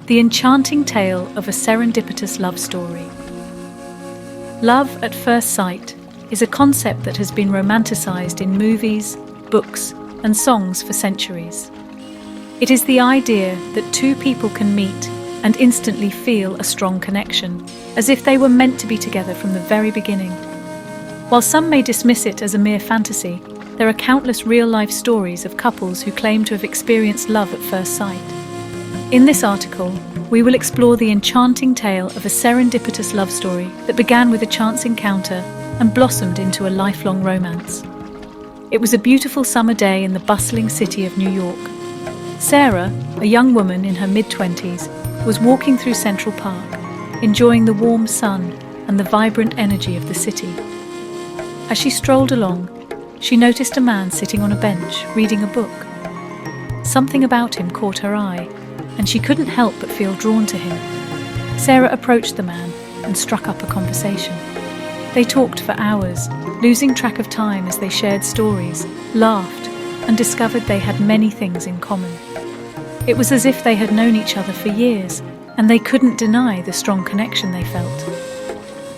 The enchanting tale of a serendipitous love story. Love at first sight is a concept that has been romanticized in movies, books, and songs for centuries. It is the idea that two people can meet and instantly feel a strong connection, as if they were meant to be together from the very beginning. While some may dismiss it as a mere fantasy, there are countless real-life stories of couples who claim to have experienced love at first sight. In this article, we will explore the enchanting tale of a serendipitous love story that began with a chance encounter and blossomed into a lifelong romance. It was a beautiful summer day in the bustling city of New York. Sarah, a young woman in her mid-20s, was walking through Central Park, enjoying the warm sun and the vibrant energy of the city. As she strolled along, she noticed a man sitting on a bench reading a book. Something about him caught her eye, and she couldn't help but feel drawn to him. Sarah approached the man and struck up a conversation. They talked for hours, losing track of time as they shared stories, laughed, and discovered they had many things in common. It was as if they had known each other for years, and they couldn't deny the strong connection they felt.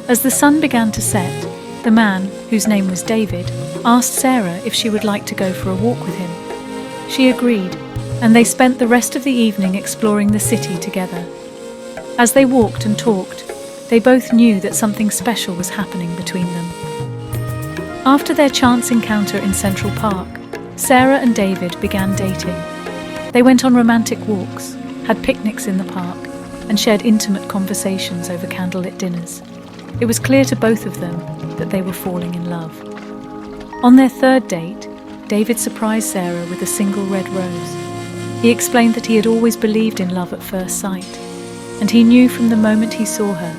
As the sun began to set, the man, whose name was David, asked Sarah if she would like to go for a walk with him. She agreed, and they spent the rest of the evening exploring the city together. As they walked and talked, they both knew that something special was happening between them. After their chance encounter in Central Park, Sarah and David began dating. They went on romantic walks, had picnics in the park, and shared intimate conversations over candlelit dinners. It was clear to both of them that they were falling in love. On their third date, David surprised Sarah with a single red rose. He explained that he had always believed in love at first sight, and he knew from the moment he saw her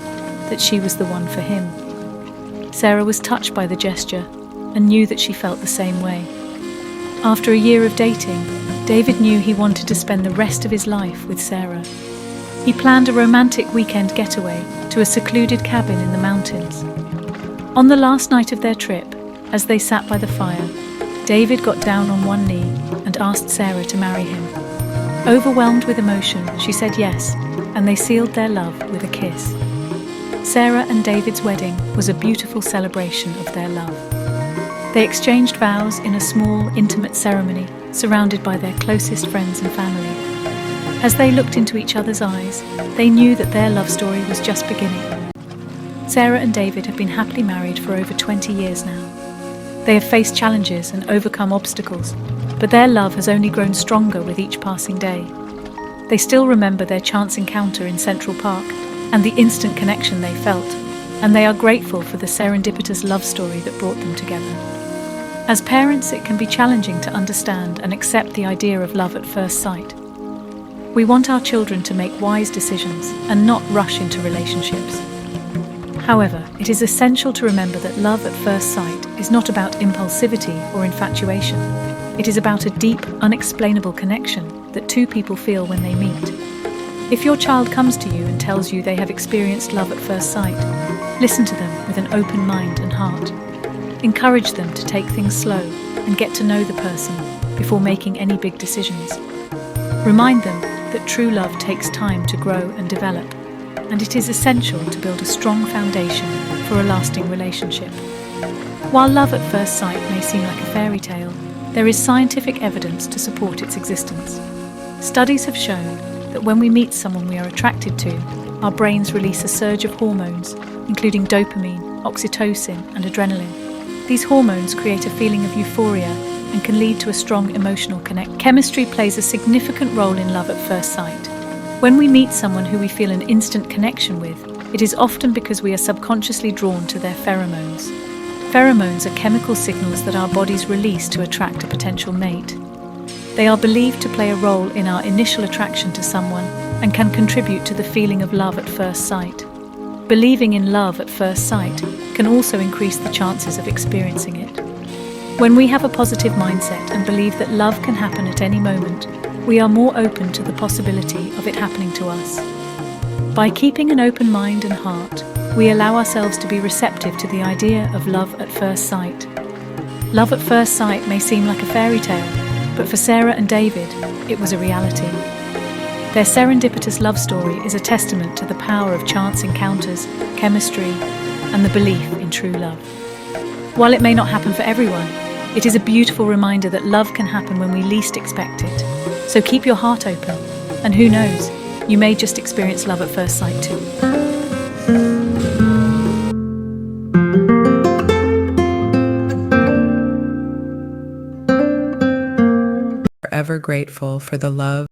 that she was the one for him. Sarah was touched by the gesture and knew that she felt the same way. After a year of dating, David knew he wanted to spend the rest of his life with Sarah. He planned a romantic weekend getaway to a secluded cabin in the mountains. On the last night of their trip, as they sat by the fire, David got down on one knee and asked Sarah to marry him. Overwhelmed with emotion, she said yes, and they sealed their love with a kiss. Sarah and David's wedding was a beautiful celebration of their love. They exchanged vows in a small, intimate ceremony surrounded by their closest friends and family. As they looked into each other's eyes, they knew that their love story was just beginning. Sarah and David have been happily married for over 20 years now. They have faced challenges and overcome obstacles, but their love has only grown stronger with each passing day. They still remember their chance encounter in Central Park and the instant connection they felt, and they are grateful for the serendipitous love story that brought them together. As parents, it can be challenging to understand and accept the idea of love at first sight. We want our children to make wise decisions and not rush into relationships. However, it is essential to remember that love at first sight is not about impulsivity or infatuation. It is about a deep, unexplainable connection that two people feel when they meet. If your child comes to you and tells you they have experienced love at first sight, listen to them with an open mind and heart. Encourage them to take things slow and get to know the person before making any big decisions. Remind them that true love takes time to grow and develop, and it is essential to build a strong foundation for a lasting relationship. While love at first sight may seem like a fairy tale, there is scientific evidence to support its existence. Studies have shown that when we meet someone we are attracted to, our brains release a surge of hormones, including dopamine, oxytocin, and adrenaline. These hormones create a feeling of euphoria and can lead to a strong emotional connection. Chemistry plays a significant role in love at first sight. When we meet someone who we feel an instant connection with, it is often because we are subconsciously drawn to their pheromones. Pheromones are chemical signals that our bodies release to attract a potential mate. They are believed to play a role in our initial attraction to someone and can contribute to the feeling of love at first sight. Believing in love at first sight can also increase the chances of experiencing it. When we have a positive mindset and believe that love can happen at any moment, we are more open to the possibility of it happening to us. By keeping an open mind and heart, we allow ourselves to be receptive to the idea of love at first sight. Love at first sight may seem like a fairy tale, but for Sarah and David, it was a reality. Their serendipitous love story is a testament to the power of chance encounters, chemistry, and the belief in true love. While it may not happen for everyone, it is a beautiful reminder that love can happen when we least expect it. So keep your heart open, and who knows, you may just experience love at first sight too. Forever grateful for the love